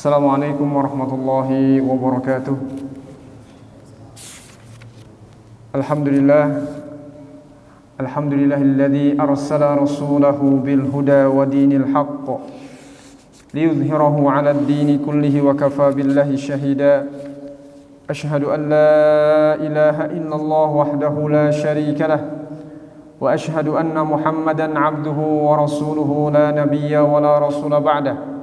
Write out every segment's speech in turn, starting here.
Assalamualaikum warahmatullahi wabarakatuh. Alhamdulillahilladzi arsala rasulahu bil huda wa dinil haqq liyudhhirahu 'alad dini kullihi wa kafa billahi shahida. Ashhadu an la ilaha illallah wahdahu la syarika lah wa ashhadu anna Muhammadan 'abduhu wa rasuluhu la nabiyya wa la rasula ba'dah.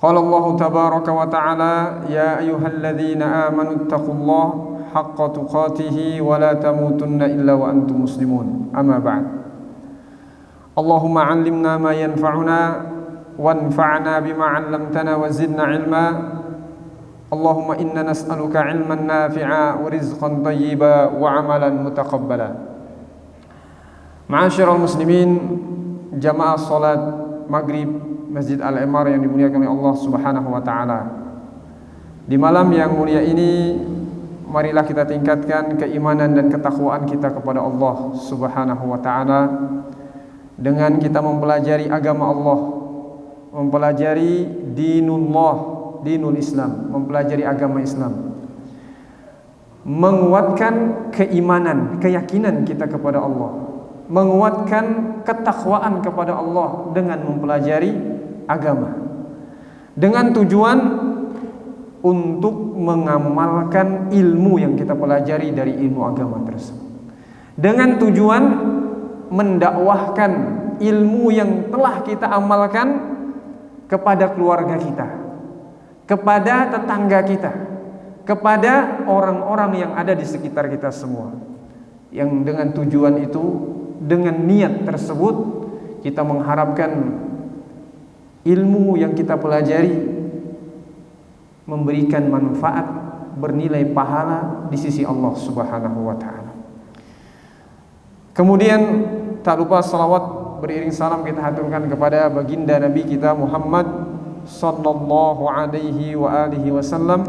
Qala Allah tabaraka wa ta'ala ya ayyuhalladzina amanu taqullaha haqqa tuqatih wa la tamutunna illa wa antum muslimun. Amma ba'd. Allahumma 'allimna ma yanfa'una wanfa'na bima 'allamtana wa zidna 'ilma. Allahumma inna nas'aluka 'ilman nafi'a wa rizqan thayyiba wa 'amalan mutaqabbala. Ma'asyiral muslimin, jamaah salat maghrib Masjid Al-Imar yang dimuliakan oleh Allah Subhanahu wa taala. Di malam yang mulia ini, marilah kita tingkatkan keimanan dan ketakwaan kita kepada Allah Subhanahu wa taala dengan kita mempelajari agama Allah, mempelajari dinullah, dinul Islam, mempelajari agama Islam. Menguatkan keimanan, keyakinan kita kepada Allah, menguatkan ketakwaan kepada Allah dengan mempelajari agama, dengan tujuan untuk mengamalkan ilmu yang kita pelajari dari ilmu agama tersebut, dengan tujuan mendakwahkan ilmu yang telah kita amalkan kepada keluarga kita, kepada tetangga kita, kepada orang-orang yang ada di sekitar kita semua. Yang dengan tujuan itu, dengan niat tersebut, kita mengharapkan ilmu yang kita pelajari memberikan manfaat, bernilai pahala di sisi Allah Subhanahu wa taala. Kemudian tak lupa salawat beriring salam kita haturkan kepada baginda Nabi kita Muhammad sallallahu alaihi wa alihi wasallam,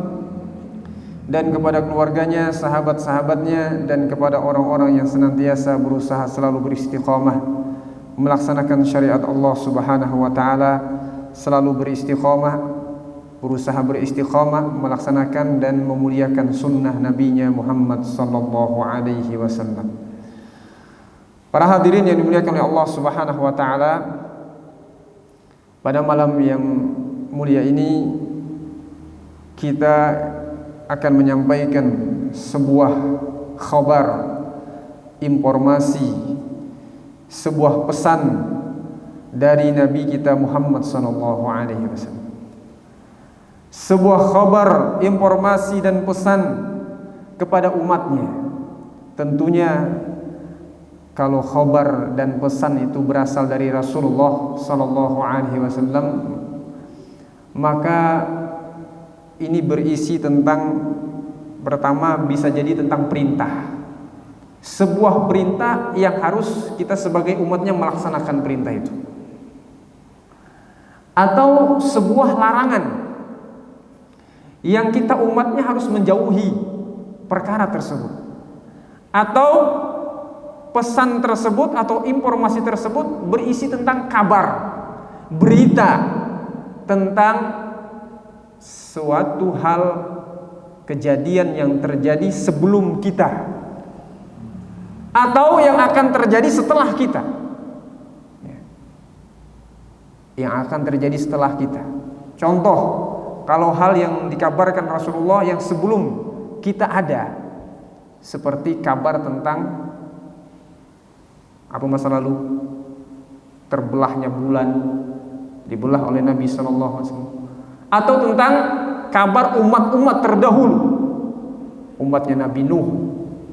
dan kepada keluarganya, sahabat-sahabatnya, dan kepada orang-orang yang senantiasa berusaha selalu beristiqamah melaksanakan syariat Allah Subhanahu wa taala, selalu beristiqamah, berusaha beristiqamah melaksanakan dan memuliakan sunnah nabinya Muhammad sallallahu alaihi wasallam. Para hadirin yang dimuliakan oleh Allah Subhanahu wa taala, pada malam yang mulia ini kita akan menyampaikan sebuah khabar, informasi, sebuah pesan dari Nabi kita Muhammad sallallahu alaihi wasallam. Sebuah khabar, informasi dan pesan kepada umatnya. Tentunya kalau khabar dan pesan itu berasal dari Rasulullah sallallahu alaihi wasallam, maka ini berisi tentang, pertama bisa jadi tentang perintah. Sebuah perintah yang harus kita sebagai umatnya melaksanakan perintah itu, atau sebuah larangan yang kita umatnya harus menjauhi perkara tersebut, atau pesan tersebut atau informasi tersebut berisi tentang kabar, berita tentang suatu hal, kejadian yang terjadi sebelum kita atau yang akan terjadi setelah kita, yang akan terjadi setelah kita. Contoh, kalau hal yang dikabarkan Rasulullah yang sebelum kita ada, seperti kabar tentang apa masa lalu, terbelahnya bulan, dibelah oleh Nabi sallallahu alaihi wasallam, atau tentang kabar umat-umat terdahulu, umatnya Nabi Nuh,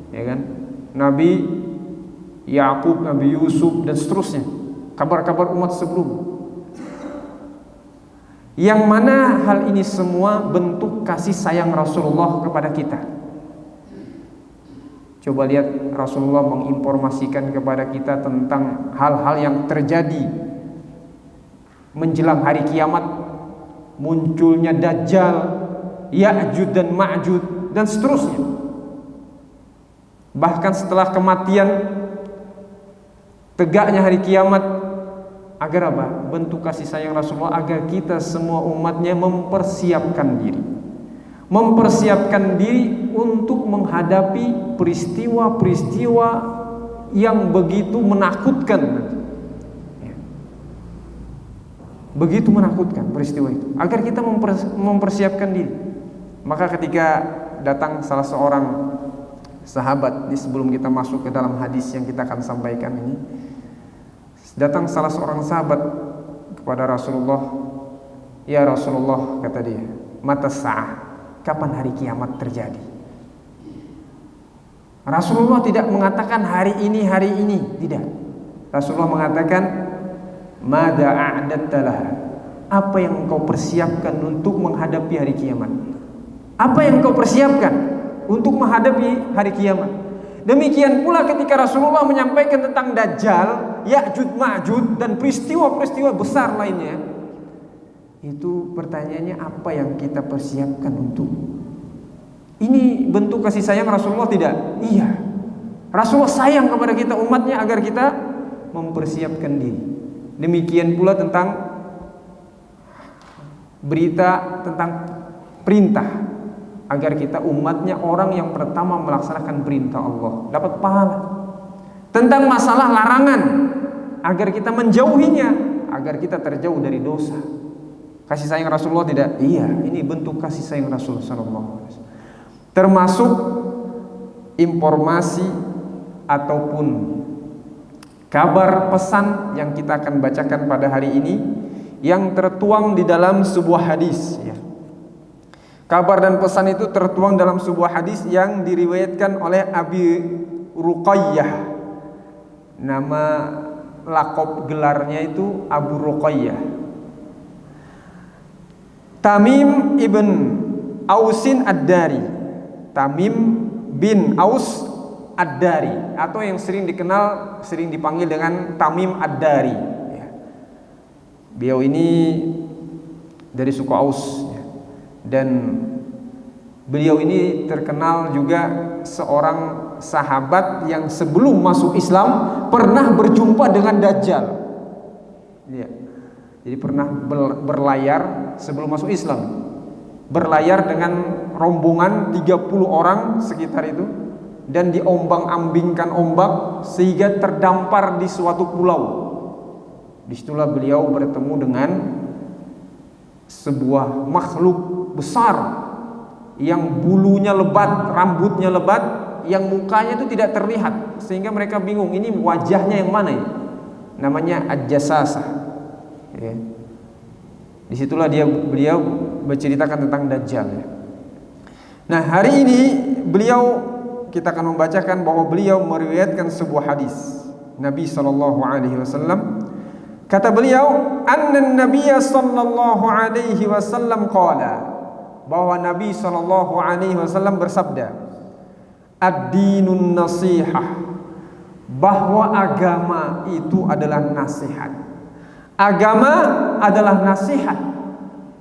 ya kan, Nabi Yakub, Nabi Yusuf, dan seterusnya, kabar-kabar umat sebelum. Yang mana hal ini semua bentuk kasih sayang Rasulullah kepada kita. Coba lihat, Rasulullah menginformasikan kepada kita tentang hal-hal yang terjadi menjelang hari kiamat, munculnya Dajjal, Ya'juj dan Ma'juj, dan seterusnya. Bahkan setelah kematian, tegaknya hari kiamat, Agar apa? Bentuk kasih sayang Rasulullah agar kita semua umatnya mempersiapkan diri. Mempersiapkan diri untuk menghadapi peristiwa-peristiwa yang begitu menakutkan. Begitu menakutkan peristiwa itu. Agar kita mempersiapkan diri. Maka ketika datang salah seorang sahabat, ini sebelum kita masuk ke dalam hadis yang kita akan sampaikan ini, datang salah seorang sahabat kepada Rasulullah. Ya Rasulullah, kata dia, mata sa'ah, kapan hari kiamat terjadi? Rasulullah tidak mengatakan hari ini, tidak. Rasulullah mengatakan mada a'datta laha, apa yang engkau persiapkan untuk menghadapi hari kiamat? Apa yang engkau persiapkan untuk menghadapi hari kiamat? Demikian pula ketika Rasulullah menyampaikan tentang Dajjal, Ya'juj Ma'juj dan peristiwa-peristiwa besar lainnya, itu pertanyaannya apa yang kita persiapkan untuk? Ini bentuk kasih sayang Rasulullah tidak? Iya. Rasulullah sayang kepada kita umatnya agar kita mempersiapkan diri. Demikian pula tentang berita tentang perintah, agar kita umatnya orang yang pertama melaksanakan perintah Allah, dapat pahala. Tentang masalah larangan, agar kita menjauhinya, agar kita terjauh dari dosa. Kasih sayang Rasulullah tidak? Iya, ini bentuk kasih sayang Rasulullah SAW. Termasuk informasi ataupun kabar pesan yang kita akan bacakan pada hari ini, yang tertuang di dalam sebuah hadis, ya. Kabar dan pesan itu tertuang dalam sebuah hadis yang diriwayatkan oleh Abi Ruqayyah. Nama lakop gelarnya itu Abu Ruqayyah. Tamim ibn Ausin Ad-Dari. Tamim bin Aus Ad-Dari, atau yang sering dipanggil dengan Tamim Ad-Dari. Beliau ini dari suku Aus. Dan beliau ini terkenal juga seorang sahabat yang sebelum masuk Islam pernah berjumpa dengan Dajjal. Ya. Jadi pernah berlayar sebelum masuk Islam. Berlayar dengan rombongan 30 orang sekitar itu, dan diombang-ambingkan ombak sehingga terdampar di suatu pulau. Disitulah beliau bertemu dengan sebuah makhluk besar yang bulunya lebat, rambutnya lebat, yang mukanya itu tidak terlihat, sehingga mereka bingung ini wajahnya yang mana ya? Namanya Ad-Jassasah. Ya. Disitulah beliau berceritakan tentang Dajjal. Ya. Nah, hari ini kita akan membacakan bahwa beliau meriwayatkan sebuah hadis Nabi SAW. Kata beliau, anna Nabiyya sallallahu alaihi wasallam qala, bahwa Nabi sallallahu alaihi wasallam bersabda, ad-dinun nasihah, bahwa agama itu adalah nasihat. Agama adalah nasihat.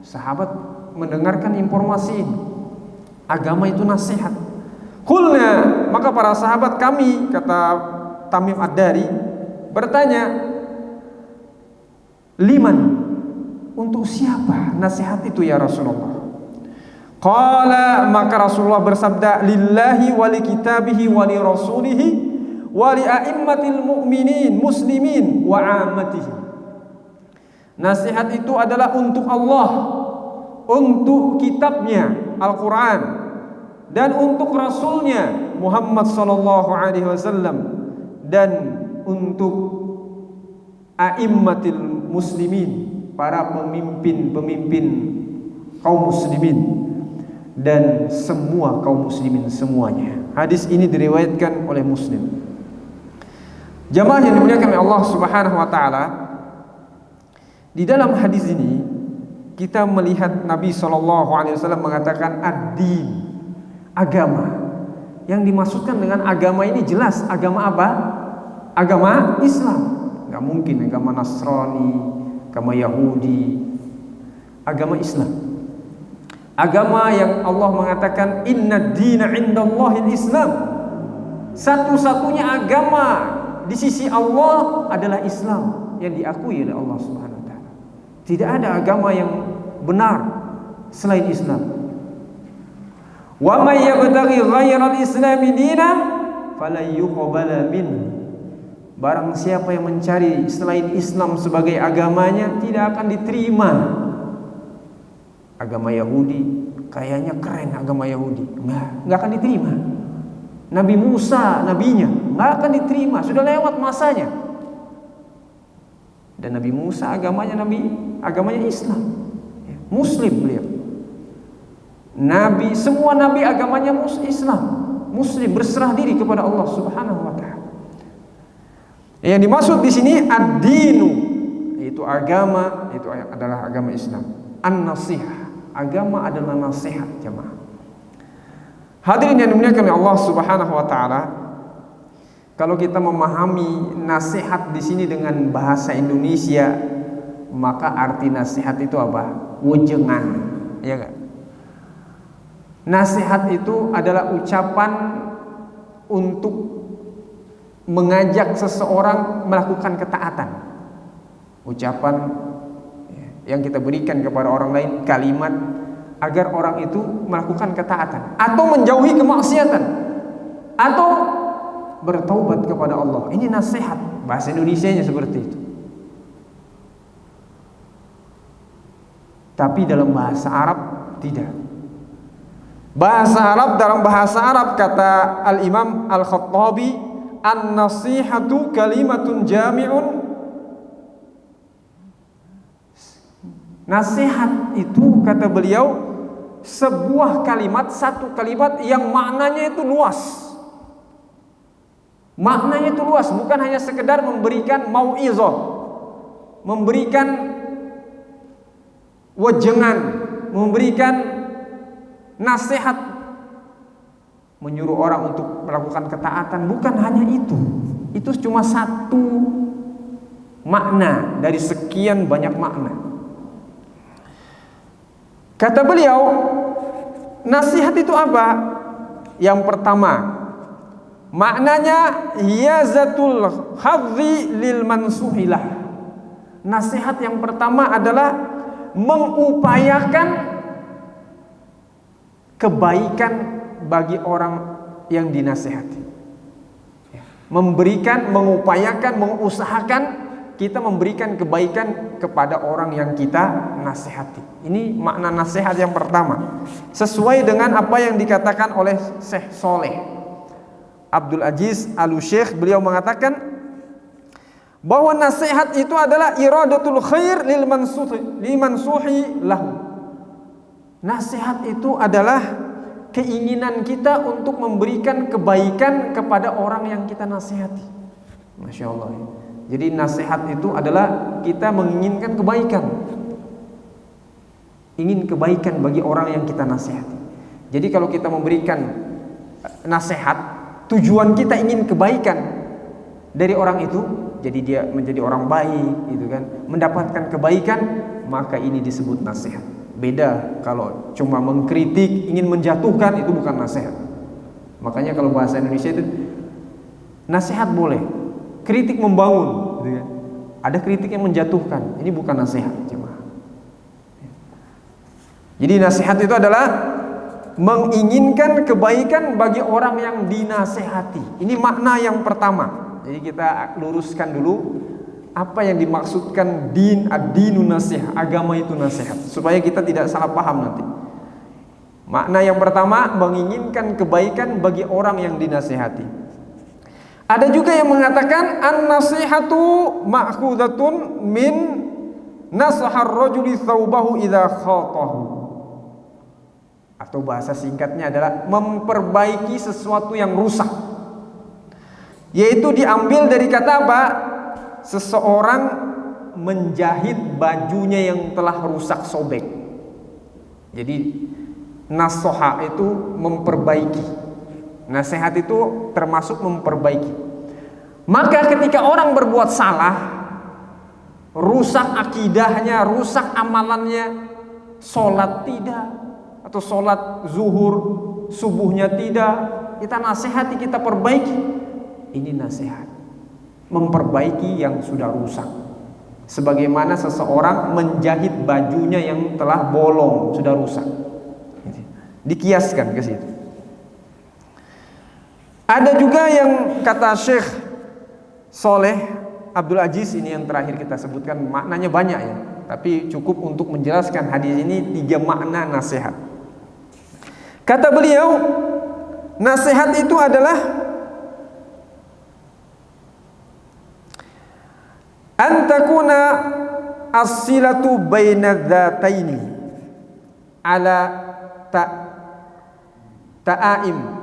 Sahabat mendengarkan informasi ini, agama itu nasihat. Qulna, maka para sahabat kami, kata Tamim Ad-Dari, bertanya, liman, untuk siapa nasihat itu ya Rasulullah? Qala, maka Rasulullah bersabda, lillahi wa li kitabihi wa li rasulihi wa li a'immatil mu'minin muslimin wa 'ammatihi. Nasihat itu adalah untuk Allah, untuk kitabnya Al-Quran, dan untuk Rasulnya Muhammad sallallahu alaihi wasallam, dan untuk a'immatil muslimin, para pemimpin kaum muslimin, dan semua kaum muslimin semuanya. Hadis ini diriwayatkan oleh Muslim. Jamaah yang dimuliakan oleh Allah Subhanahu wa taala, di dalam hadis ini kita melihat Nabi SAW mengatakan ad-din, agama. Yang dimaksudkan dengan agama ini jelas agama apa? Agama Islam. Gak mungkin agama Nasrani, agama Yahudi. Agama Islam, agama yang Allah mengatakan inna dina indallahil Islam, satu-satunya agama di sisi Allah adalah Islam yang diakui oleh Allah Subhanahu wa taala. Tidak ada agama yang benar selain Islam. Wa may yabtaghi ghairal islami dinan falan yuqbala minhu. Barang siapa yang mencari selain Islam sebagai agamanya, tidak akan diterima. Agama Yahudi, kayaknya keren agama Yahudi, nggak akan diterima. Nabi Musa, nabinya, nggak akan diterima, sudah lewat masanya. Dan Nabi Musa agamanya Islam, Muslim beliau. Semua nabi agamanya Islam, Muslim, berserah diri kepada Allah Subhanahu wa taala. Yang dimaksud di sini ad-dinu, yaitu agama, itu adalah agama Islam. An-nasihah, agama adalah nasihat, jemaah. Hadirin yang dimuliakan oleh Allah Subhanahu wa taala, kalau kita memahami nasihat di sini dengan bahasa Indonesia, maka arti nasihat itu apa? Wejengan, ya enggak? Nasihat itu adalah ucapan untuk mengajak seseorang melakukan ketaatan. Ucapan yang kita berikan kepada orang lain, kalimat agar orang itu melakukan ketaatan atau menjauhi kemaksiatan atau bertaubat kepada Allah. Ini nasihat, bahasa Indonesianya seperti itu. Tapi dalam bahasa Arab tidak. Dalam bahasa Arab kata Al-Imam Al-Khattabi, an-nasihatu kalimatun jami'un. Nasihat itu, kata beliau, sebuah kalimat, satu kalimat yang maknanya itu luas. Maknanya itu luas, bukan hanya sekedar memberikan mau'izah, memberikan wejengan, memberikan nasihat, menyuruh orang untuk melakukan ketaatan, bukan hanya itu. Itu cuma satu makna dari sekian banyak makna. Kata beliau, nasihat itu apa? Yang pertama, maknanya hiyazatul hadzi lil mansuhilah. Nasihat yang pertama adalah mengupayakan kebaikan bagi orang yang dinasihati. Mengupayakan, mengusahakan kita memberikan kebaikan kepada orang yang kita nasihati. Ini makna nasihat yang pertama. Sesuai dengan apa yang dikatakan oleh Syekh Saleh Abdul Aziz Al-Syekh, beliau mengatakan bahwa nasihat itu adalah iradatul khair lil mansuhi lahu. Nasihat itu adalah keinginan kita untuk memberikan kebaikan kepada orang yang kita nasihati. Masya Allah. Jadi nasihat itu adalah kita menginginkan kebaikan, ingin kebaikan bagi orang yang kita nasihati. Jadi kalau kita memberikan nasihat, tujuan kita ingin kebaikan dari orang itu, jadi dia menjadi orang baik, gitu kan, mendapatkan kebaikan, maka ini disebut nasihat. Beda kalau cuma mengkritik, ingin menjatuhkan, itu bukan nasihat. Makanya kalau bahasa Indonesia itu nasihat boleh, kritik membangun, gitu kan. Ada kritik yang menjatuhkan, ini bukan nasihat, cuma. Jadi nasihat itu adalah menginginkan kebaikan bagi orang yang dinasehati. Ini makna yang pertama. Jadi kita luruskan dulu apa yang dimaksudkan ad-dinu nasihat, agama itu nasihat, supaya kita tidak salah paham nanti. Makna yang pertama, menginginkan kebaikan bagi orang yang dinasihati. Ada juga yang mengatakan an-nasihatu ma'khudatun min nasahar rajuli thawbahu idza khatahu. Atau bahasa singkatnya adalah memperbaiki sesuatu yang rusak. Yaitu diambil dari kata apa? Seseorang menjahit bajunya yang telah rusak, sobek. Jadi nasoha itu memperbaiki, nasihat itu termasuk memperbaiki. Maka ketika orang berbuat salah, rusak akidahnya, rusak amalannya, sholat tidak, atau sholat zuhur, subuhnya tidak, kita nasihati, kita perbaiki. Ini nasihat. memperbaiki yang sudah rusak. Sebagaimana seseorang menjahit bajunya yang telah bolong, sudah rusak. Dikiaskan ke situ. Ada juga yang kata Syekh Saleh Abdul Aziz, ini yang terakhir kita sebutkan, maknanya banyak ya, tapi cukup untuk menjelaskan hadis ini 3 makna nasihat. Kata beliau, nasihat itu adalah antakuna as-silatu baina dzataini ala ta'aim.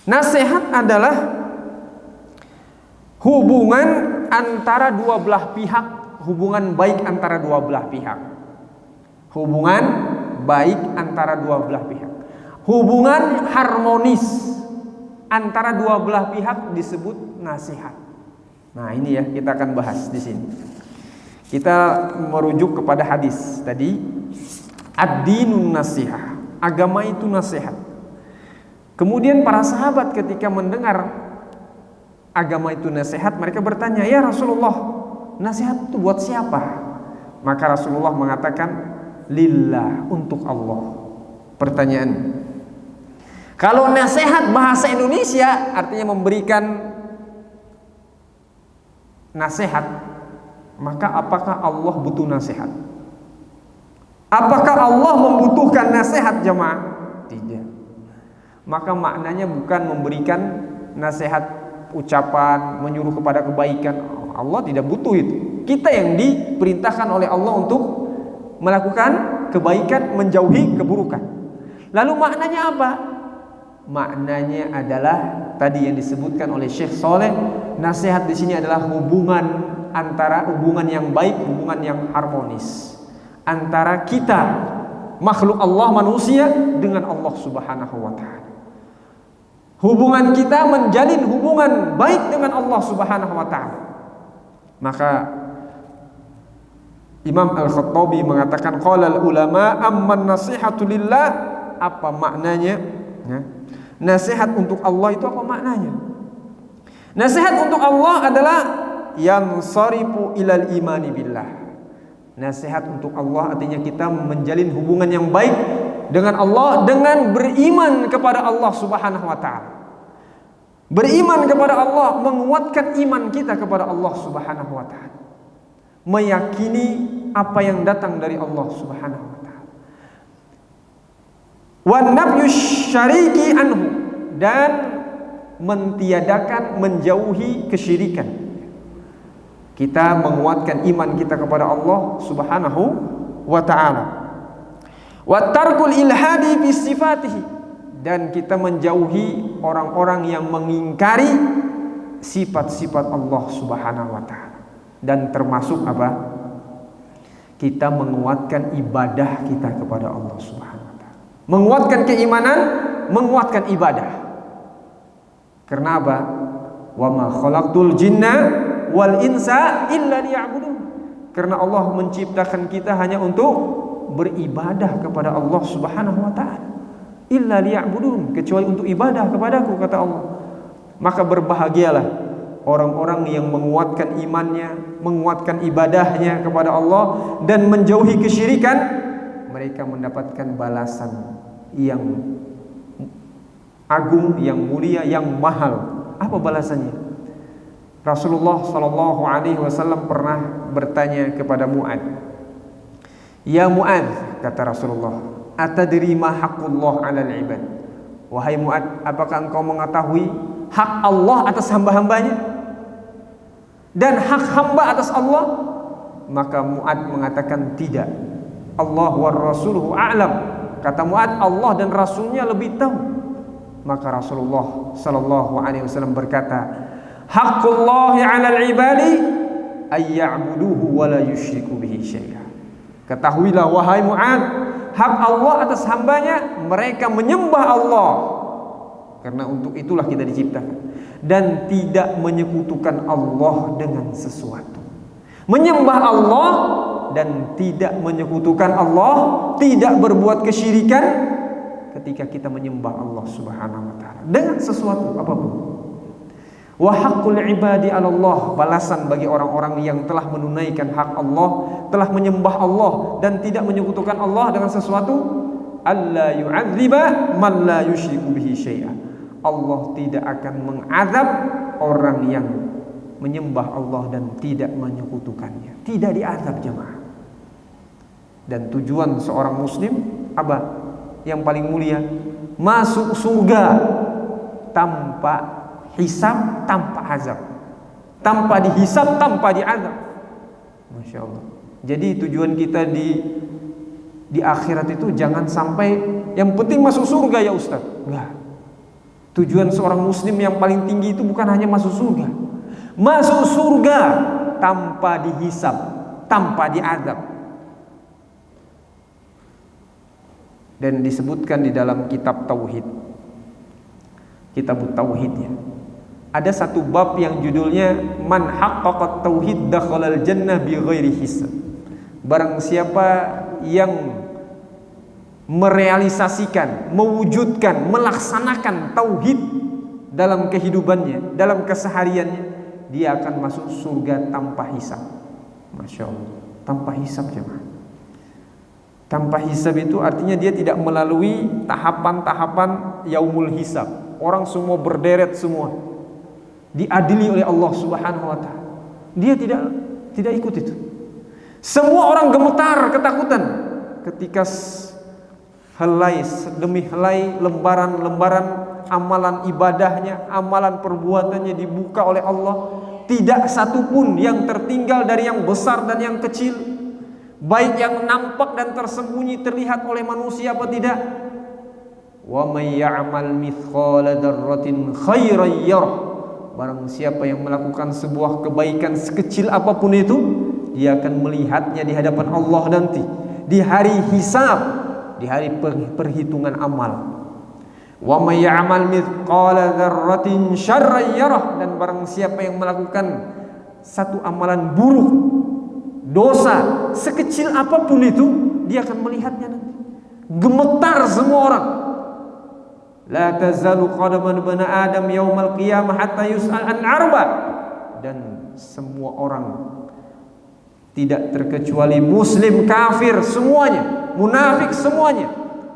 Nasihat adalah hubungan antara dua belah pihak, hubungan baik antara dua belah pihak. Hubungan baik antara dua belah pihak. Hubungan harmonis antara dua belah pihak disebut nasihat. Nah, ini ya kita akan bahas di sini. Kita merujuk kepada hadis tadi, ad-dinun nasihah. Agama itu nasihat. Kemudian para sahabat ketika mendengar agama itu nasihat, mereka bertanya, "Ya Rasulullah, nasihat itu buat siapa?" Maka Rasulullah mengatakan, "Lillah, untuk Allah." Pertanyaan, kalau nasihat bahasa Indonesia artinya memberikan nasihat, maka apakah Allah butuh nasihat? Apakah Allah membutuhkan nasihat, jemaah? Tidak. Maka maknanya bukan memberikan nasihat ucapan, menyuruh kepada kebaikan. Allah tidak butuh itu. Kita yang diperintahkan oleh Allah untuk melakukan kebaikan, menjauhi keburukan. Lalu maknanya apa? Maknanya adalah tadi yang disebutkan oleh Syekh Saleh, nasihat di sini adalah hubungan antara hubungan yang baik, hubungan yang harmonis antara kita makhluk Allah manusia dengan Allah Subhanahu wa taala. Hubungan kita menjalin hubungan baik dengan Allah Subhanahu wa taala. Maka Imam Al-Khattabi mengatakan qala ulama amman nasihatu lillah, apa maknanya? Ya. Nasihat untuk Allah itu apa maknanya? Nasihat untuk Allah adalah yansarifu ilal imani billah. Nasihat untuk Allah artinya kita menjalin hubungan yang baik dengan Allah dengan beriman kepada Allah Subhanahu wa taala. Beriman kepada Allah, menguatkan iman kita kepada Allah Subhanahu wa taala. Meyakini apa yang datang dari Allah Subhanahu wa taala. Wa nafyu syariki anhu, dan mentiadakan, menjauhi kesyirikan. Kita menguatkan iman kita kepada Allah Subhanahu wa taala. Wa tarkul ilhadi fi sifatihi, dan kita menjauhi orang-orang yang mengingkari sifat-sifat Allah Subhanahu wa taala. Dan termasuk apa? Kita menguatkan ibadah kita kepada Allah Subhanahu wa taala. Menguatkan keimanan, menguatkan ibadah. Karena apa? Wa ma khalaqtul jinna wal insa illa liya'budun. Karena Allah menciptakan kita hanya untuk beribadah kepada Allah Subhanahu wa taala. Illa liya'budun, kecuali untuk ibadah kepadaku, kata Allah. Maka berbahagialah orang-orang yang menguatkan imannya, menguatkan ibadahnya kepada Allah dan menjauhi kesyirikan. Mereka mendapatkan balasan yang agung, yang mulia, yang mahal. Apa balasannya? Rasulullah sallallahu alaihi wasallam pernah bertanya kepada Mu'ad. "Ya Mu'ad," kata Rasulullah, "atadri ma haqqullah 'alal 'ibad?" Wahai Mu'ad, apakah engkau mengetahui hak Allah atas hamba-hambanya dan hak hamba atas Allah? Maka Mu'ad mengatakan, "Tidak. Allah wa rasuluhu a'lam." Kata Mu'ad, Allah dan Rasulnya lebih tahu. Maka Rasulullah sallallahu alaihi wasallam berkata, "Haqqullahi 'alal 'ibadi ay ya'buduhu wa la yusyriku bihi syai'a." Ketahuilah wahai Mu'ad, hak Allah atas hambanya, mereka menyembah Allah. Karena untuk itulah kita diciptakan. Dan tidak menyekutukan Allah dengan sesuatu. Menyembah Allah dan tidak menyekutukan Allah, tidak berbuat kesyirikan, ketika kita menyembah Allah Subhanahu wa taala dengan sesuatu apapun. Wa haqqul ibadi 'ala Allah, balasan bagi orang-orang yang telah menunaikan hak Allah, telah menyembah Allah dan tidak menyekutukan Allah dengan sesuatu, alla yu'adziba man la yusyriku bihi syai'a. Allah tidak akan mengazab orang yang menyembah Allah dan tidak menyekutukannya. Tidak diazab jemaah. Dan tujuan seorang muslim apa? Yang paling mulia, masuk surga tanpa hisab, tanpa azab, tanpa dihisab, tanpa diazab. Masya Allah. Jadi tujuan kita di akhirat itu jangan sampai yang penting masuk surga ya Ustaz. Enggak. Tujuan seorang muslim yang paling tinggi itu bukan hanya masuk surga. Masuk surga tanpa dihisab, tanpa diazab. Dan disebutkan di dalam kitab Tauhid, kitab Tauhid ya, ada satu bab yang judulnya Man haqqaqat tauhid dakhalal jannah bighairi hisab. Barang siapa yang merealisasikan, mewujudkan, melaksanakan tauhid dalam kehidupannya, dalam kesehariannya, dia akan masuk surga tanpa hisab. Masya Allah, tanpa hisab jemaah. Tanpa hisab itu artinya dia tidak melalui tahapan-tahapan yaumul hisab. Orang semua berderet semua, diadili oleh Allah Subhanahu wa taala. Dia tidak ikut itu. Semua orang gemetar ketakutan ketika helai demi helai, lembaran-lembaran amalan ibadahnya, amalan perbuatannya dibuka oleh Allah. Tidak satupun yang tertinggal dari yang besar dan yang kecil, baik yang nampak dan tersembunyi terlihat oleh manusia apa tidak. Wa may ya'mal mithqala dzarratin khairan yarah. Barang siapa yang melakukan sebuah kebaikan sekecil apapun itu, dia akan melihatnya di hadapan Allah nanti di hari hisab, di hari perhitungan amal. Wa may ya'mal mithqala dzarratin syarran yarah. Dan barang siapa yang melakukan satu amalan buruk, dosa sekecil apapun itu, dia akan melihatnya nanti. Gemetar semua orang. La tazalu qadaman bani Adam yaumal qiyamah hatta yus'al an arba. Dan semua orang, tidak terkecuali muslim, kafir, semuanya, munafik semuanya,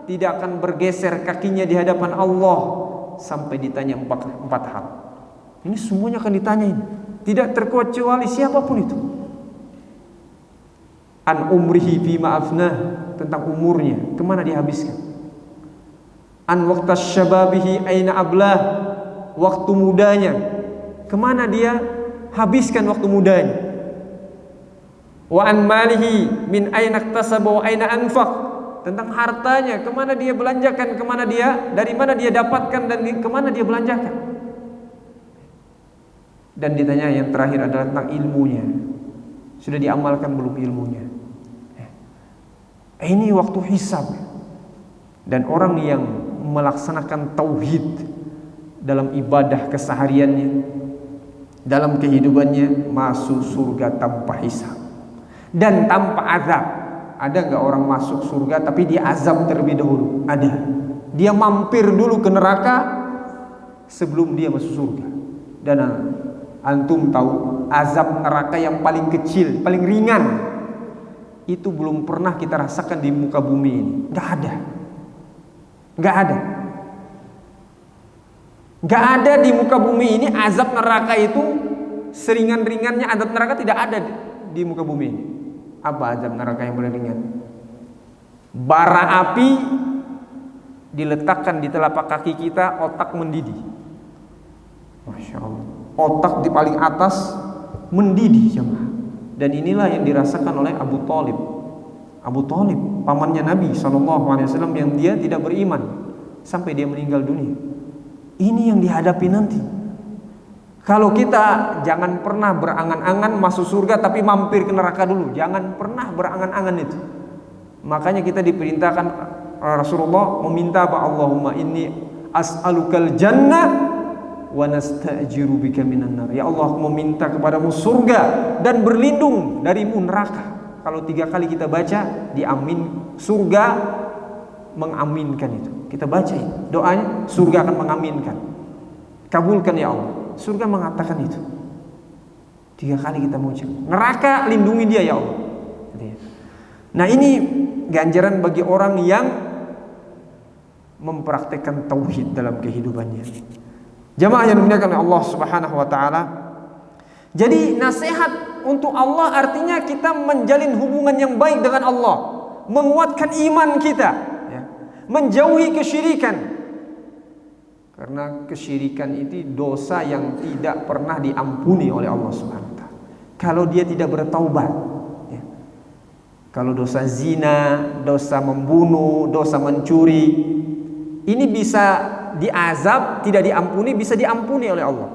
tidak akan bergeser kakinya di hadapan Allah sampai ditanya empat hal. Ini semuanya akan ditanyain, tidak terkecuali siapapun itu. An umrihi fima afnah, tentang umurnya, kemana dihabiskan. An waqtas syababihi aina ablah, waktu mudanya, kemana dia habiskan waktu mudanya. Wa an malihi min aina iktasaba wa aina anfaq, tentang hartanya, kemana dia belanjakan, kemana dia, dari mana dia dapatkan dan kemana dia belanjakan. Dan ditanya yang terakhir adalah tentang ilmunya, sudah diamalkan belum ilmunya. Ini waktu hisab. Dan orang yang melaksanakan tauhid dalam ibadah kesehariannya, dalam kehidupannya, masuk surga tanpa hisab dan tanpa azab. Ada enggak orang masuk surga tapi dia azab terlebih dahulu? Ada. Dia mampir dulu ke neraka sebelum dia masuk surga. Dan antum tahu, azab neraka yang paling kecil, paling ringan, itu belum pernah kita rasakan di muka bumi ini. Enggak ada. Enggak ada. Enggak ada di muka bumi ini azab neraka itu seringan-ringannya azab neraka, tidak ada di muka bumi ini. Apa azab neraka yang paling ringan? Bara api diletakkan di telapak kaki kita, otak mendidih. Masya Allah. Otak di paling atas mendidih jemaah. Dan inilah yang dirasakan oleh Abu Thalib. Abu Thalib, pamannya Nabi SAW, yang dia tidak beriman sampai dia meninggal dunia. Ini yang dihadapi nanti. Kalau kita jangan pernah berangan-angan masuk surga tapi mampir ke neraka dulu. Jangan pernah berangan-angan itu. Makanya kita diperintahkan Rasulullah meminta apa? Allahumma inni as'alukal jannah wa nastajiru bika minan nar. Ya Allah, aku meminta kepadamu surga dan berlindung darimu neraka. Kalau 3 kali kita baca, diamin surga, mengaminkan itu. Kita baca itu. Doanya surga akan mengaminkan. Kabulkan ya Allah. Surga mengatakan itu. 3 kali kita mengucap. Neraka lindungi dia ya Allah. Nah, ini ganjaran bagi orang yang mempraktekkan tauhid dalam kehidupannya. Jamaah yang dimuliakan oleh Allah Subhanahu wa taala. Jadi nasihat untuk Allah artinya kita menjalin hubungan yang baik dengan Allah, menguatkan iman kita, ya. Menjauhi kesyirikan. Karena kesyirikan itu dosa yang tidak pernah diampuni oleh Allah Subhanahu wa taala. Kalau dia tidak bertaubat, ya. Kalau dosa zina, dosa membunuh, dosa mencuri, ini bisa diazab, tidak diampuni, bisa diampuni oleh Allah.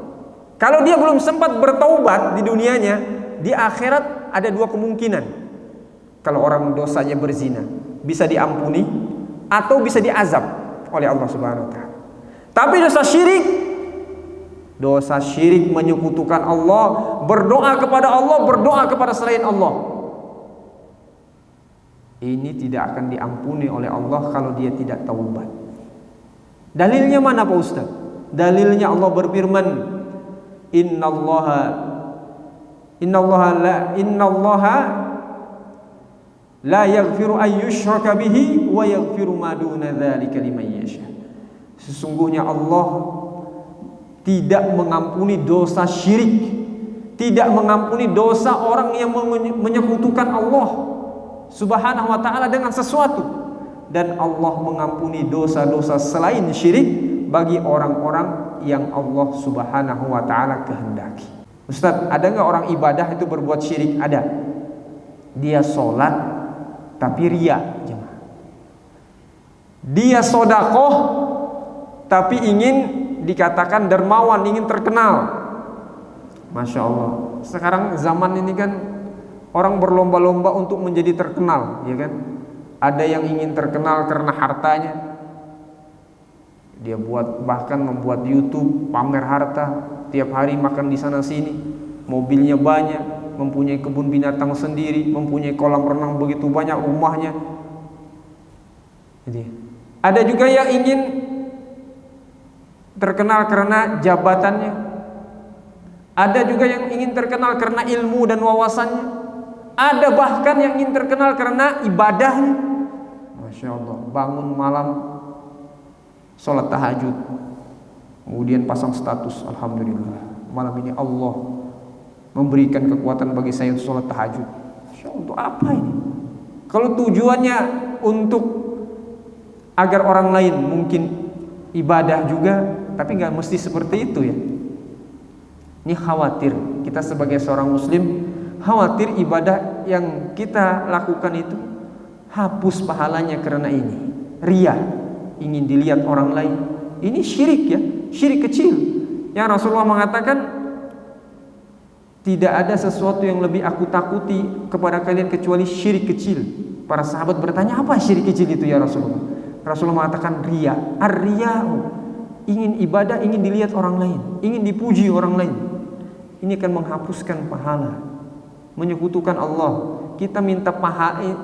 Kalau dia belum sempat bertaubat di dunianya, di akhirat ada 2 kemungkinan. Kalau orang dosanya berzina, bisa diampuni atau bisa diazab oleh Allah Subhanahu wa taala. Tapi dosa syirik menyekutukan Allah, berdoa kepada Allah, berdoa kepada selain Allah, ini tidak akan diampuni oleh Allah kalau dia tidak taubat. Dalilnya mana Pak Ustaz? Dalilnya Allah berfirman, Innallaha la yaghfiru an yushraka bihi wa yaghfiru ma duna dzalika liman yasha. Sesungguhnya Allah tidak mengampuni dosa syirik, tidak mengampuni dosa orang yang menyekutukan Allah Subhanahu wa taala dengan sesuatu, dan Allah mengampuni dosa-dosa selain syirik bagi orang-orang yang Allah Subhanahu wa taala kehendaki. Ustaz, ada enggak orang ibadah itu berbuat syirik? Ada. Dia sholat tapi riya. Dia sodakoh tapi ingin dikatakan dermawan, ingin terkenal. Masya Allah. Sekarang zaman ini kan orang berlomba-lomba untuk menjadi terkenal, ya kan? Ada yang ingin terkenal karena hartanya. Dia bahkan membuat YouTube, pamer harta, tiap hari makan di sana sini, mobilnya banyak, mempunyai kebun binatang sendiri, mempunyai kolam renang begitu banyak, rumahnya. Jadi, ada juga yang ingin terkenal karena jabatannya. Ada juga yang ingin terkenal karena ilmu dan wawasannya. Ada bahkan yang ingin terkenal karena ibadahnya. Masya Allah, bangun malam sholat tahajud, kemudian pasang status, alhamdulillah, malam ini Allah memberikan kekuatan bagi saya untuk sholat tahajud. Masya Allah, untuk apa ini? Kalau tujuannya untuk agar orang lain mungkin ibadah juga, tapi nggak mesti seperti itu ya. Ini khawatir kita sebagai seorang muslim, khawatir ibadah yang kita lakukan itu hapus pahalanya karena ini riya, ingin dilihat orang lain. Ini syirik ya, syirik kecil. Yang Rasulullah mengatakan, tidak ada sesuatu yang lebih aku takuti kepada kalian kecuali syirik kecil. Para sahabat bertanya, apa syirik kecil itu ya Rasulullah? Rasulullah mengatakan riya. Ar-riya'u, ingin ibadah, ingin dilihat orang lain, ingin dipuji orang lain. Ini akan menghapuskan pahala, menyekutukan Allah. Kita minta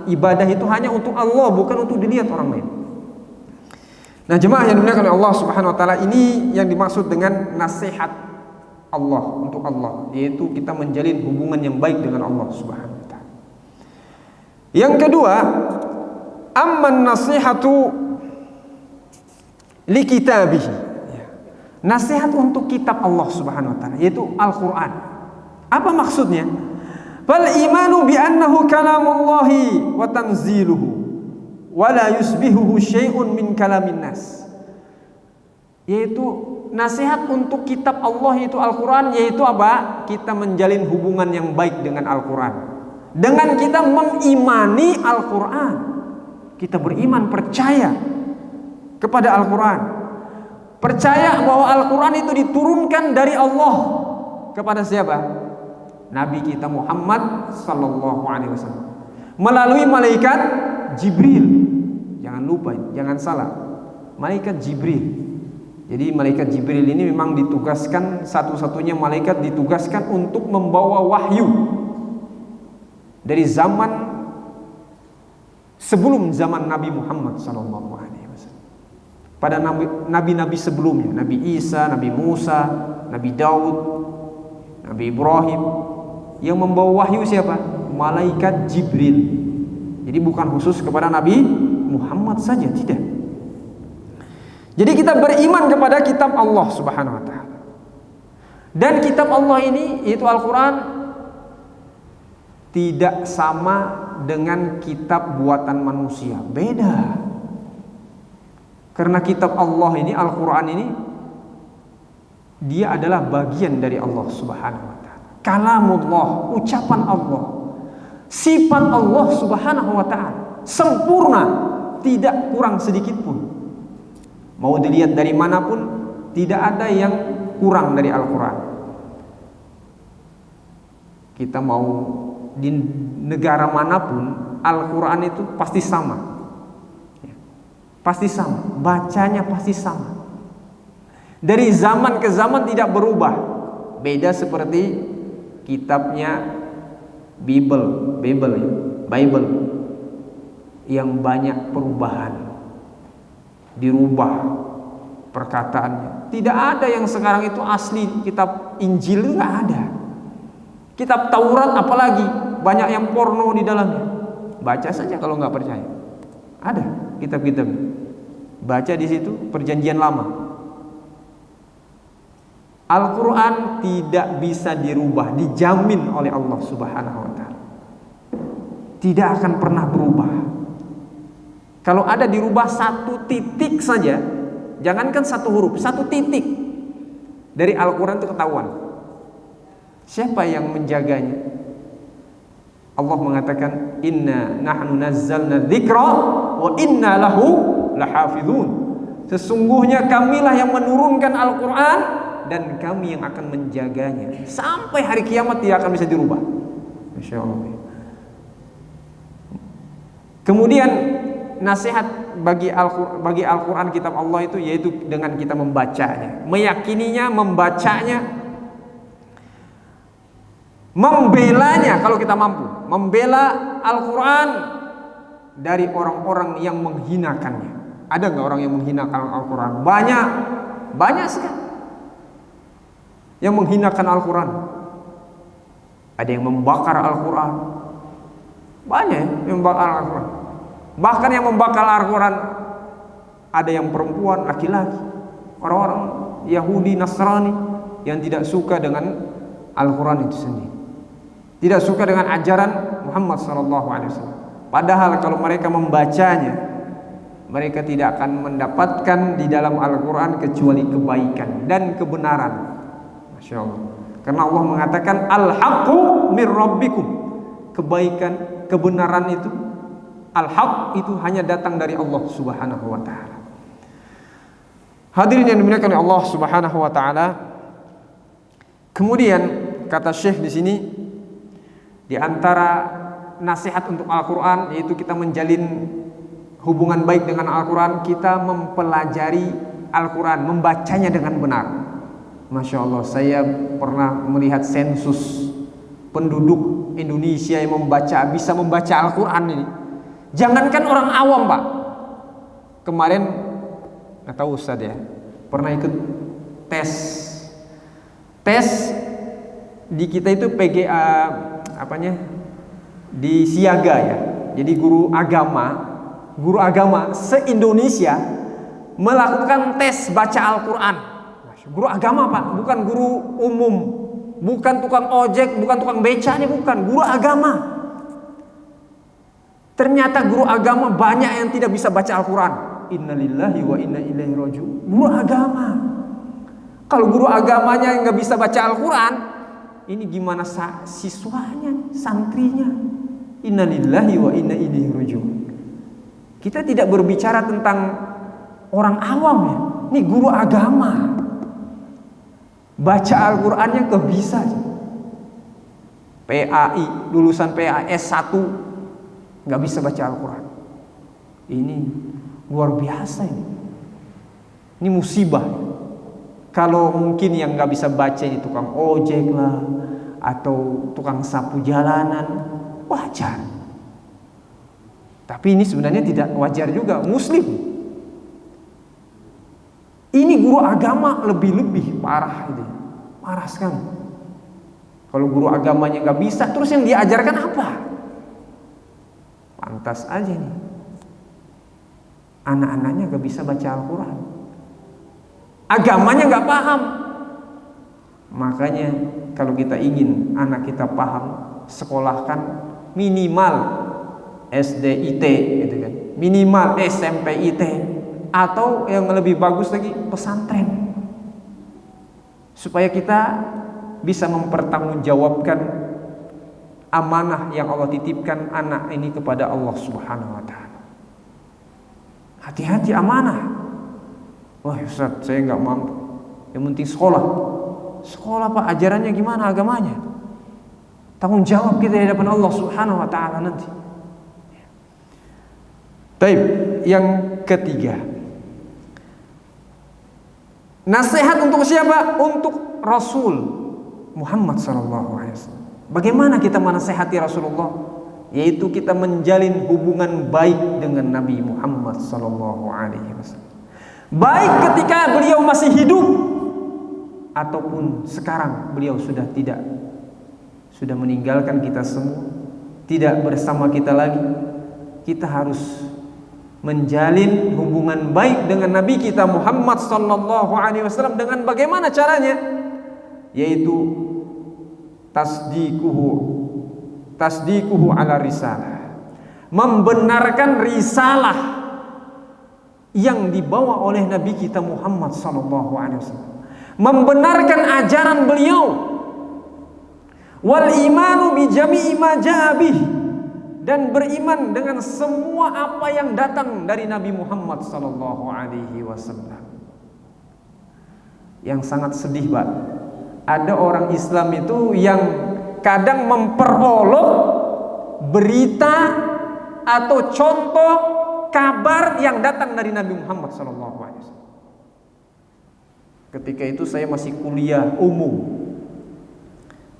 ibadah itu hanya untuk Allah, bukan untuk dilihat orang lain. Nah, jemaah yang dimuliakan oleh Allah Subhanahu wa taala, ini yang dimaksud dengan nasihat Allah untuk Allah, yaitu kita menjalin hubungan yang baik dengan Allah Subhanahu wa taala. Yang kedua, amman nasihatu li kitabihi. Nasihat untuk kitab Allah Subhanahu wa taala, yaitu Al-Qur'an. Apa maksudnya? Fal imanu bi annahu kalamullahi wa tanziluhu wa la yusbihuhu syai'un min kalamin nas. Yaitu nasihat untuk kitab Allah, yaitu Al-Qur'an, yaitu apa? Kita menjalin hubungan yang baik dengan Al-Qur'an. Dengan kita mengimani Al-Qur'an. Kita beriman, percaya kepada Al-Qur'an. Percaya bahwa Al-Quran itu diturunkan dari Allah kepada siapa? Nabi kita Muhammad sallallahu alaihi wasallam melalui malaikat Jibril. Jangan lupa, jangan salah, malaikat Jibril. Jadi malaikat Jibril ini memang ditugaskan, satu-satunya malaikat ditugaskan untuk membawa wahyu dari zaman sebelum zaman Nabi Muhammad SAW. Pada nabi-nabi sebelumnya, Nabi Isa, Nabi Musa, Nabi Daud, Nabi Ibrahim, yang membawa wahyu siapa? Malaikat Jibril. Jadi bukan khusus kepada Nabi Muhammad saja, tidak. Jadi kita beriman kepada kitab Allah Subhanahu wa taala. Dan kitab Allah ini, yaitu Al-Quran, tidak sama dengan kitab buatan manusia. Beda. Karena kitab Allah ini, Al-Quran ini, dia adalah bagian dari Allah Subhanahu wa ta'ala. Kalamullah, ucapan Allah, sifat Allah Subhanahu wa ta'ala, sempurna, tidak kurang sedikit pun. Mau dilihat dari manapun, tidak ada yang kurang dari Al-Quran. Kita mau di negara manapun, Al-Quran itu pasti sama, pasti sama, bacanya pasti sama. Dari zaman ke zaman tidak berubah. Beda seperti kitabnya Bible yang banyak perubahan, dirubah perkataannya. Tidak ada yang sekarang itu asli. Kitab Injil itu nggak ada. Kitab Taurat apalagi, banyak yang porno di dalamnya. Baca saja kalau nggak percaya. Ada kitab-kitab. Baca di situ Perjanjian Lama. Al-Quran tidak bisa dirubah, dijamin oleh Allah Subhanahu wa ta'ala. Tidak akan pernah berubah. Kalau ada dirubah satu titik saja, jangankan satu huruf, satu titik dari Al-Quran itu ketahuan. Siapa yang menjaganya? Allah mengatakan, inna nahnu nazzalna dzikra wa inna lahu lahafizun. Sesungguhnya kamilah yang menurunkan Al-Quran dan kami yang akan menjaganya sampai hari kiamat, tidak akan bisa dirubah. Masya Allah. Kemudian nasihat bagi Al-Quran, kitab Allah itu, yaitu dengan kita membacanya, meyakininya, membacanya, membelanya kalau kita mampu, membela Al-Quran dari orang-orang yang menghinakannya. Ada nggak orang yang menghinakan Al-Quran? Banyak sekali yang menghinakan Al-Quran. Ada yang membakar Al-Quran. Banyak yang membakar Al-Quran. Bahkan yang membakar Al-Quran ada yang perempuan, laki-laki, orang-orang Yahudi, Nasrani yang tidak suka dengan Al-Quran itu sendiri, tidak suka dengan ajaran Muhammad SAW. Padahal kalau mereka membacanya, mereka tidak akan mendapatkan di dalam Al-Quran kecuali kebaikan dan kebenaran. Masya Allah. Karena Allah mengatakan al-haqqu mir rabbikum. Kebaikan, kebenaran itu, al-haq itu hanya datang dari Allah Subhanahu wa ta'ala. Hadirin yang dimuliakan oleh Allah Subhanahu wa ta'ala. Kemudian kata Syekh di sini, di antara nasihat untuk Al-Quran, yaitu kita menjalin hubungan baik dengan Al-Quran, kita mempelajari Al-Quran, membacanya dengan benar. Masya Allah, saya pernah melihat sensus penduduk Indonesia yang bisa membaca Al-Quran ini. Jangankan orang awam, Pak. Kemarin, nggak tahu Ustaz ya, pernah ikut tes di kita itu PGA di Siaga ya. Jadi guru agama se-Indonesia melakukan tes baca Al-Quran. Guru agama, Pak, bukan guru umum, bukan tukang ojek, bukan tukang beca, ini bukan, guru agama. Ternyata guru agama banyak yang tidak bisa baca Al-Quran. Innalillahi wa inna ilaihi raji'un. Guru agama. Kalau guru agamanya yang nggak bisa baca Al-Quran, ini gimana siswanya, santrinya? Innalillahi wa inna ilaihi raji'un. Kita tidak berbicara tentang orang awam ya. Ini guru agama. Baca Al-Qur'annya kok bisa. PAI, lulusan PAI S1 nggak bisa baca Al-Quran. Ini luar biasa ini. Ini musibah. Kalau mungkin yang nggak bisa baca ini tukang ojek lah, atau tukang sapu jalanan, wajar. Tapi ini sebenarnya tidak wajar juga. Muslim, ini guru agama lebih-lebih parah ini, parah sekali. Kalau guru agamanya nggak bisa, terus yang diajarkan apa? Pantas aja nih, anak-anaknya nggak bisa baca Al-Quran, agamanya nggak paham. Makanya kalau kita ingin anak kita paham, sekolahkan minimal SD IT gitu kan, minimal SMP IT, atau yang lebih bagus lagi pesantren, supaya kita bisa mempertanggungjawabkan amanah yang Allah titipkan anak ini kepada Allah Subhanahu wa taala. Hati-hati amanah. Wah Ustaz, saya nggak mampu. Yang penting sekolah. Sekolah Pak, ajarannya gimana agamanya? Tanggung jawab kita di hadapan Allah Subhanahu wa taala nanti. Baik, yang ketiga. Nasihat untuk siapa? Untuk Rasul Muhammad sallallahu alaihi wasallam. Bagaimana kita menasihati Rasulullah? Yaitu kita menjalin hubungan baik dengan Nabi Muhammad sallallahu alaihi wasallam. Baik ketika beliau masih hidup ataupun sekarang beliau sudah tidak, sudah meninggalkan kita semua, tidak bersama kita lagi. Kita harus menjalin hubungan baik dengan Nabi kita Muhammad sallallahu alaihi wasallam. Dengan bagaimana caranya? Yaitu tasdikuhu ala risalah, membenarkan risalah yang dibawa oleh Nabi kita Muhammad sallallahu alaihi wasallam, membenarkan ajaran beliau, wal imanu bi jami'i ma jaa bih, dan beriman dengan semua apa yang datang dari Nabi Muhammad sallallahu alaihi wasallam. Yang sangat sedih, Pak, ada orang Islam itu yang kadang memperolok berita atau contoh kabar yang datang dari Nabi Muhammad sallallahu alaihi wasallam. Ketika itu saya masih kuliah umum.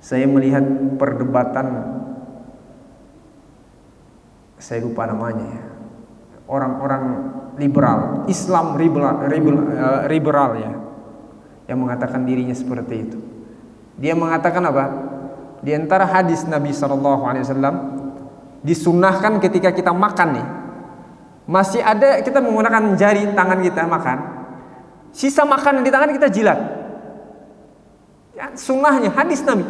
Saya melihat perdebatan, saya lupa namanya ya, orang-orang liberal, Islam liberal ya, yang mengatakan dirinya seperti itu. Dia mengatakan apa? Di antara hadis Nabi SAW disunnahkan ketika kita makan nih, masih ada kita menggunakan jari tangan kita makan, sisa makanan di tangan kita jilat. Ya, sunnahnya hadis Nabi,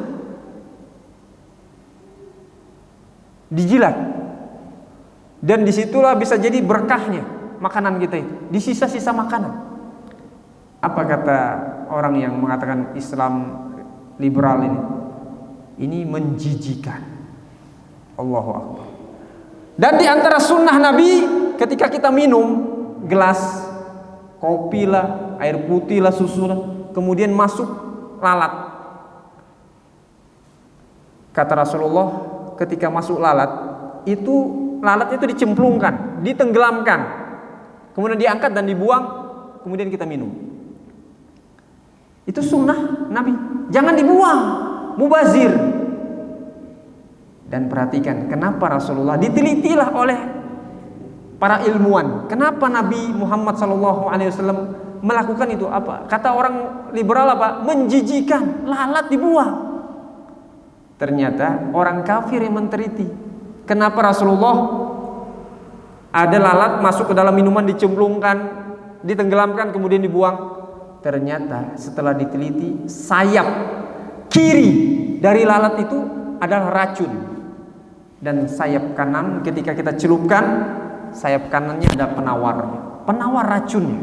dijilat. Dan disitulah bisa jadi berkahnya makanan kita itu, di sisa-sisa makanan. Apa kata orang yang mengatakan Islam liberal ini? Ini menjijikan. Allahu Akbar. Dan di antara sunnah Nabi, ketika kita minum gelas kopi lah, air putih lah, susu lah, kemudian masuk lalat. Kata Rasulullah, ketika masuk lalat, lalat itu dicemplungkan, ditenggelamkan, kemudian diangkat dan dibuang, kemudian kita minum. Itu sunnah Nabi. Jangan dibuang, mubazir. Dan perhatikan, kenapa Rasulullah ditelitilah oleh para ilmuwan. Kenapa Nabi Muhammad SAW melakukan itu? Apa? Kata orang liberal apa? Menjijikan, lalat dibuang. Ternyata orang kafir yang menteliti. Kenapa Rasulullah ada lalat masuk ke dalam minuman, dicemplungkan, ditenggelamkan, kemudian dibuang? Ternyata setelah diteliti, sayap kiri dari lalat itu adalah racun, dan sayap kanan ketika kita celupkan, sayap kanannya ada penawar racunnya.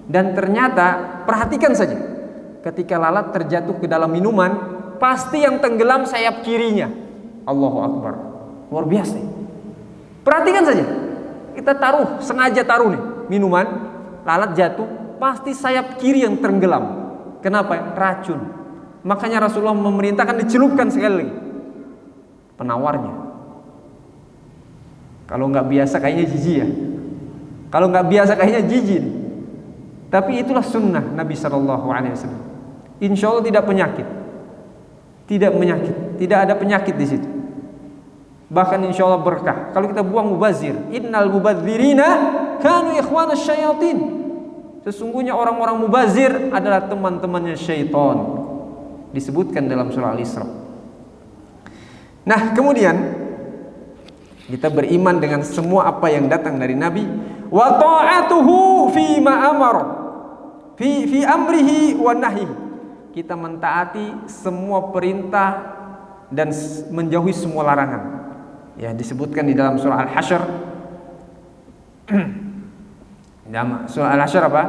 Dan ternyata perhatikan saja, ketika lalat terjatuh ke dalam minuman, pasti yang tenggelam sayap kirinya. Allahu Akbar, luar biasa. Perhatikan saja, kita sengaja taruh nih minuman, lalat jatuh, pasti sayap kiri yang tenggelam. Kenapa? Racun. Makanya Rasulullah memerintahkan dicelupkan sekali lagi penawarnya. Kalau nggak biasa kayaknya jijik ya. Kalau nggak biasa kayaknya jijik. Tapi itulah sunnah Nabi SAW. Insya Allah tidak penyakit, tidak menyakit, tidak ada penyakit di situ. bahkan insya Allah berkah. Kalau kita buang mubazir, innal mubadzirina kanu ikhwanas syayatin. Sesungguhnya orang-orang mubazir adalah teman-temannya syaitan. Disebutkan dalam surah Al-Isra. Nah, kemudian kita beriman dengan semua apa yang datang dari Nabi. Wa ta'atuhu fi ma amara fi amrihi wa nahyi. Kita mentaati semua perintah dan menjauhi semua larangan. Ya, disebutkan di dalam surah Al-Hasyr. Surah Al-Hasyr apa?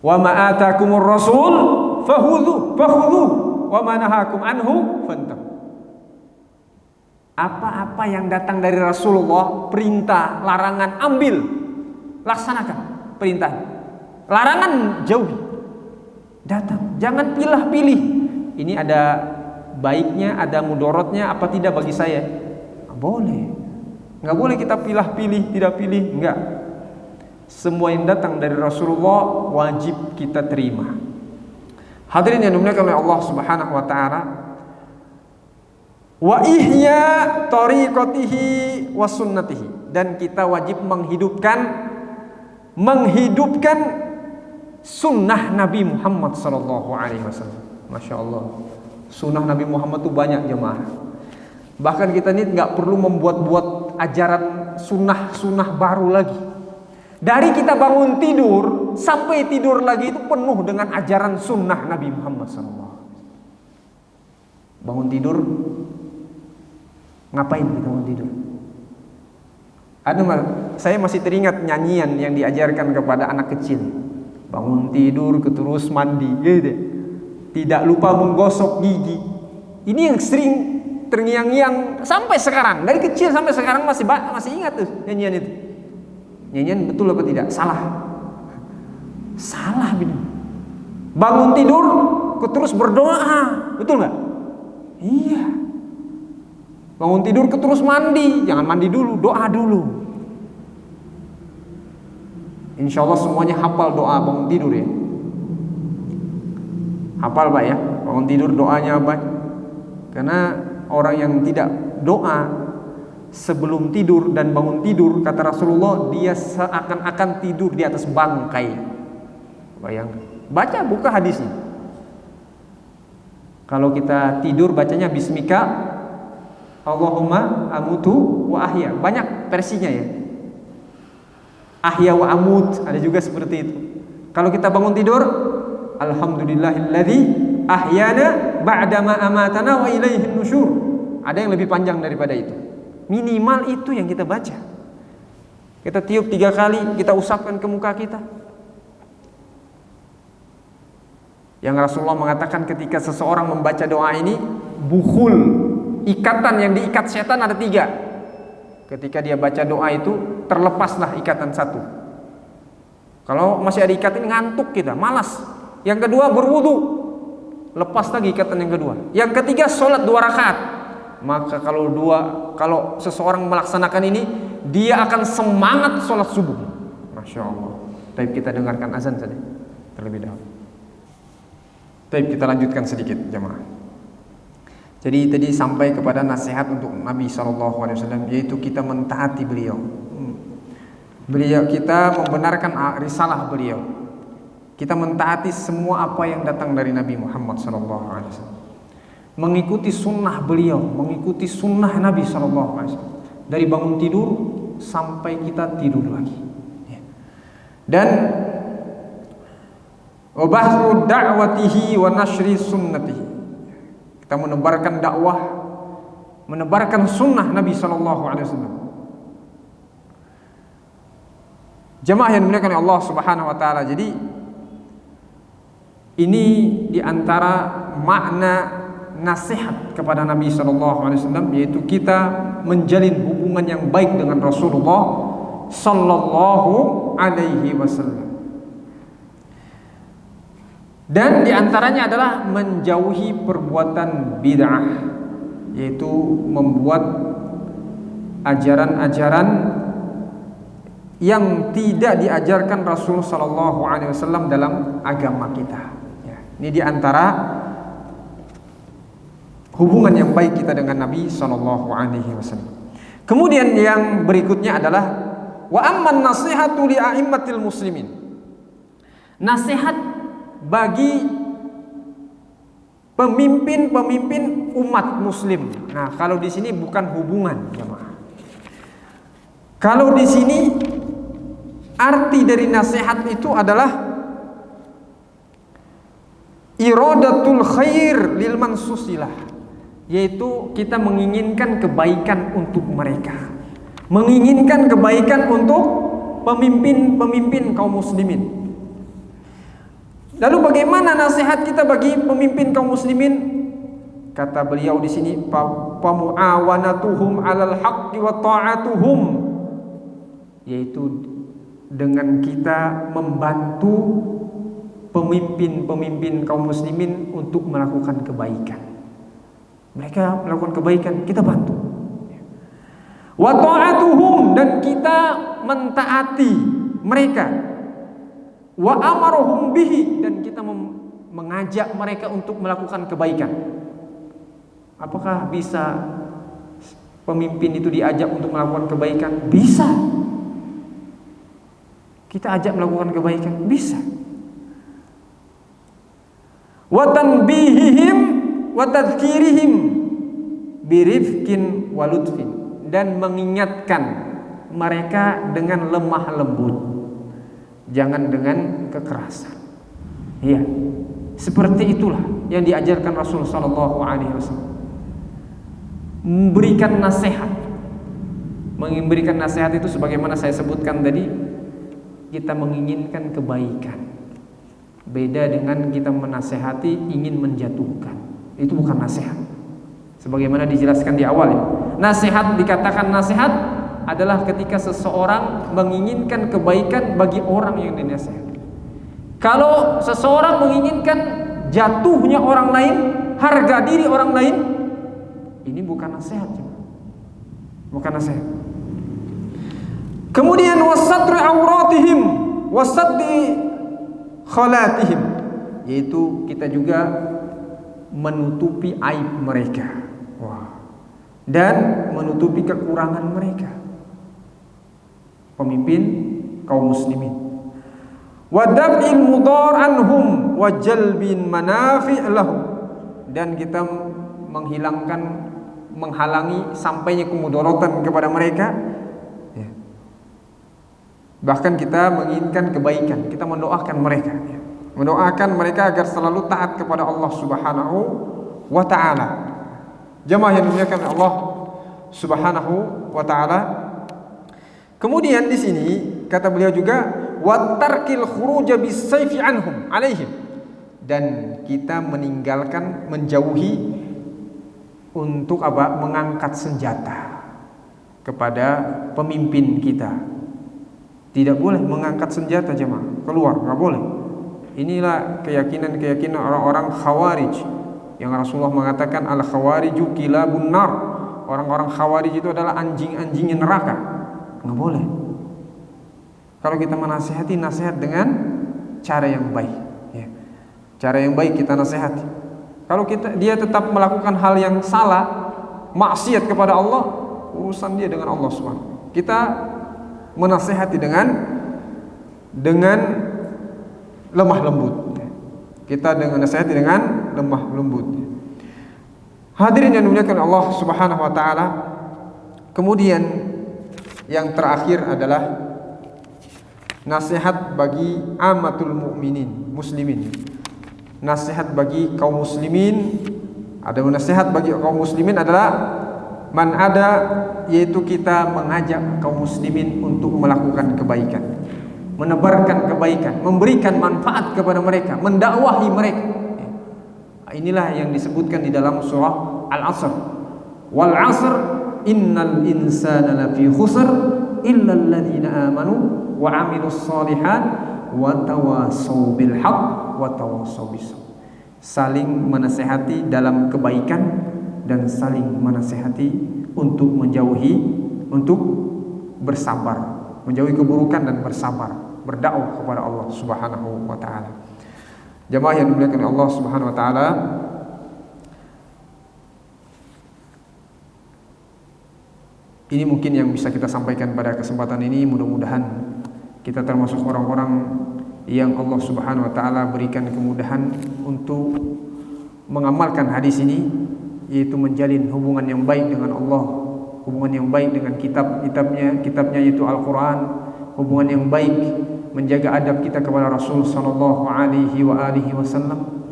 Wa ma atakumur rasul fakhudhu wa ma nahakum anhu fantahu. Apa-apa yang datang dari Rasulullah, perintah, larangan, ambil, laksanakan perintah. Larangan jauhi. Datang, jangan pilih-pilih. Ini ada baiknya, ada mudorotnya apa tidak bagi saya? Boleh. Nggak boleh kita pilih-pilih, tidak pilih, enggak. Semua yang datang dari Rasulullah wajib kita terima. Hadirin yang dimuliakan oleh Allah Subhanahu wa taala, wa ihya tariqatihi wa sunnatihi, dan kita wajib menghidupkan sunnah Nabi Muhammad sallallahu alaihi wasallam. Masya Allah, sunnah Nabi Muhammad itu banyak jemaah. Bahkan kita ini nggak perlu membuat-buat ajaran sunnah baru lagi. Dari kita bangun tidur sampai tidur lagi itu penuh dengan ajaran sunnah Nabi Muhammad sallallahu. Bangun tidur, ngapain kita bangun tidur? Saya masih teringat nyanyian yang diajarkan kepada anak kecil. Bangun tidur, terus mandi, gitu. Tidak lupa menggosok gigi. Ini yang sering terngiang-ngiang sampai sekarang. Dari kecil sampai sekarang masih ingat tuh nyanyian itu. Nyanyian betul apa tidak? Salah benar. Bangun tidur, terus berdoa, betul nggak? Iya. Bangun tidur terus mandi, jangan mandi dulu, doa dulu. Insya Allah semuanya hafal doa bangun tidur ya. Hafal Pak ya, bangun tidur doanya apa? Karena orang yang tidak doa sebelum tidur dan bangun tidur, kata Rasulullah, dia seakan-akan tidur di atas bangkai. Bayangkan, buka hadisnya. Kalau kita tidur bacanya bismika Allahumma amutu wa ahya. Banyak versinya ya. Ahya wa amut, ada juga seperti itu. Kalau kita bangun tidur, alhamdulillahilladzi ahyana ba'dama amatana wa ilaihin nusyur. Ada yang lebih panjang daripada itu. Minimal itu yang kita baca. Kita tiup 3 kali, kita usapkan ke muka kita. Yang Rasulullah mengatakan ketika seseorang membaca doa ini, bukhul, ikatan yang diikat setan ada 3. Ketika dia baca doa itu, terlepaslah ikatan 1. Kalau masih ada ikatan, ngantuk kita, malas. Yang kedua berwudu, lepas lagi ikatan yang kedua. Yang ketiga sholat 2 rakaat. Maka kalau seseorang melaksanakan ini, dia akan semangat sholat subuh. Masya Allah. Tapi kita dengarkan azan saja terlebih dahulu. Tapi kita lanjutkan sedikit jemaah. Jadi tadi sampai kepada nasihat untuk Nabi SAW, yaitu kita mentaati beliau. Kita membenarkan risalah beliau. Kita mentaati semua apa yang datang dari Nabi Muhammad SAW. Mengikuti sunnah beliau, mengikuti sunnah Nabi SAW. Dari bangun tidur sampai kita tidur lagi. Dan wabahru da'watihi wa nashri sunnatihi. Kita menebarkan dakwah, menebarkan sunnah Nabi SAW. Jemaah yang dimuliakan oleh Allah Subhanahu wa taala. Jadi ini diantara makna nasihat kepada Nabi SAW, yaitu kita menjalin hubungan yang baik dengan Rasulullah Sallallahu Alaihi Wasallam. Dan diantaranya adalah menjauhi perbuatan bid'ah, yaitu membuat ajaran-ajaran yang tidak diajarkan Rasul Sallallahu Alaihi Wasallam dalam agama kita. Ini diantara hubungan yang baik kita dengan Nabi sallallahu alaihi wasallam. Kemudian yang berikutnya adalah wa amman nasihatu li a'immatil muslimin. Nasihat bagi pemimpin-pemimpin umat muslim. Nah, kalau di sini bukan hubungan, jemaah. Kalau di sini arti dari nasihat itu adalah iradatul khair lil mansusilah, yaitu kita menginginkan kebaikan untuk mereka, menginginkan kebaikan untuk pemimpin-pemimpin kaum muslimin. Lalu bagaimana nasihat kita bagi pemimpin kaum muslimin? Kata beliau di sini, pamu'awanatuhum 'alal haqqi wa ta'atuhum, yaitu dengan kita membantu pemimpin-pemimpin kaum muslimin untuk melakukan kebaikan. Mereka melakukan kebaikan, kita bantu. Wa ta'atuhum, dan kita mentaati mereka. Wa amaruhum bihi, dan kita mengajak mereka untuk melakukan kebaikan. Apakah bisa pemimpin itu diajak untuk melakukan kebaikan? Bisa. Kita ajak melakukan kebaikan, bisa. Wa tanbihihim wa tadhkirihim birifqin wa lutfin, dan mengingatkan mereka dengan lemah lembut, jangan dengan kekerasan. Iya, seperti itulah yang diajarkan Rasul sallallahu alaihi wasallam. Memberikan nasihat. Memberikan nasihat itu sebagaimana saya sebutkan tadi, kita menginginkan kebaikan. Beda dengan kita menasehati ingin menjatuhkan. Itu bukan nasihat. Sebagaimana dijelaskan di awal ya. Nasihat, dikatakan nasihat adalah ketika seseorang menginginkan kebaikan bagi orang yang dinasehati. Kalau seseorang menginginkan jatuhnya orang lain, harga diri orang lain, ini bukan nasihat. Bukan nasihat. Kemudian wasatri auratihim wasaddi khalatihim, yaitu kita juga menutupi aib mereka. Dan menutupi kekurangan mereka. Pemimpin kaum muslimin. Wa daf'il mudar anhum wa jalbin manafi' lahum, dan kita menghalangi sampainya kemudaratan kepada mereka. Bahkan kita menginginkan kebaikan, kita mendoakan mereka, mendoakan mereka agar selalu taat kepada Allah Subhanahu wa ta'ala. Jemaah yang dimuliakan Allah Subhanahu wa ta'ala. Kemudian di sini kata beliau juga wa tarkil khuruj bisayfi anhum alaihim, dan kita meninggalkan, menjauhi untuk apa? Mengangkat senjata kepada pemimpin kita. Tidak boleh mengangkat senjata, jemaah, keluar, nggak boleh. Inilah keyakinan orang-orang Khawarij yang Rasulullah mengatakan al-khawariju kilabun nar. Orang-orang Khawarij itu adalah anjing-anjing neraka. Nggak boleh. Kalau kita menasihati, nasihat dengan cara yang baik, ya. Cara yang baik kita nasihati. Kalau dia tetap melakukan hal yang salah, maksiat kepada Allah, urusan dia dengan Allah Subhanahu. Kita menasihati dengan lemah lembut. Kita nasihati dengan lemah lembut. Hadirin yang dimuliakan Allah Subhanahu wa taala. Kemudian yang terakhir adalah nasihat bagi amatul mukminin, muslimin. Nasihat bagi kaum muslimin, ada nasihat bagi kaum muslimin adalah man ada, yaitu kita mengajak kaum muslimin untuk melakukan kebaikan, menebarkan kebaikan, memberikan manfaat kepada mereka, mendakwahi mereka. Inilah yang disebutkan di dalam surah Al-Asr. Wal 'asr innal insana lafi khusr illa alladziina amanu wa 'amilus shalihat wa tawassaw bil haqq wa tawassaw bis sabr. Saling menasihati dalam kebaikan dan saling menasihati untuk untuk bersabar, menjauhi keburukan dan bersabar, berdakwah kepada Allah Subhanahu wa taala. Jemaah yang dimuliakan Allah Subhanahu wa taala, Ini mungkin yang bisa kita sampaikan pada kesempatan ini. Mudah-mudahan kita termasuk orang-orang yang Allah Subhanahu wa taala berikan kemudahan untuk mengamalkan hadis ini, yaitu menjalin hubungan yang baik dengan Allah, hubungan yang baik dengan kitabnya yaitu Al-Quran, hubungan yang baik menjaga adab kita kepada Rasul sallallahu alaihi wasallam,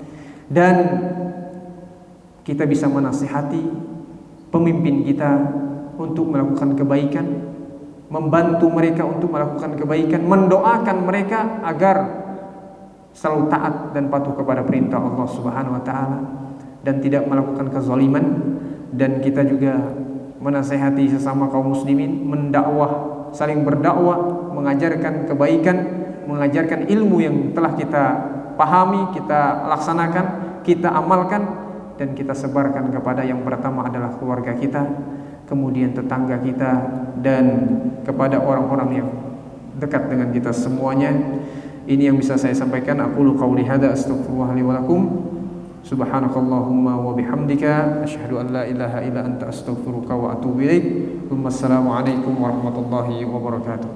dan kita bisa menasihati pemimpin kita untuk melakukan kebaikan, membantu mereka untuk melakukan kebaikan, mendoakan mereka agar selalu taat dan patuh kepada perintah Allah Subhanahu wa taala dan tidak melakukan kezaliman. Dan kita juga menasihati sesama kaum muslimin, mendakwah, saling berdakwah, mengajarkan kebaikan, mengajarkan ilmu yang telah kita pahami, kita laksanakan, kita amalkan, dan kita sebarkan kepada yang pertama adalah keluarga kita, kemudian tetangga kita, dan kepada orang-orang yang dekat dengan kita semuanya. Ini yang bisa saya sampaikan. Aqulu qauli hadza astaghfirullah li wa lakum. Subhanakallahumma wa bihamdika asyhadu an la ilaha illa anta astaghfiruka wa atubu ilaik. Assalamu alaikum warahmatullahi wabarakatuh.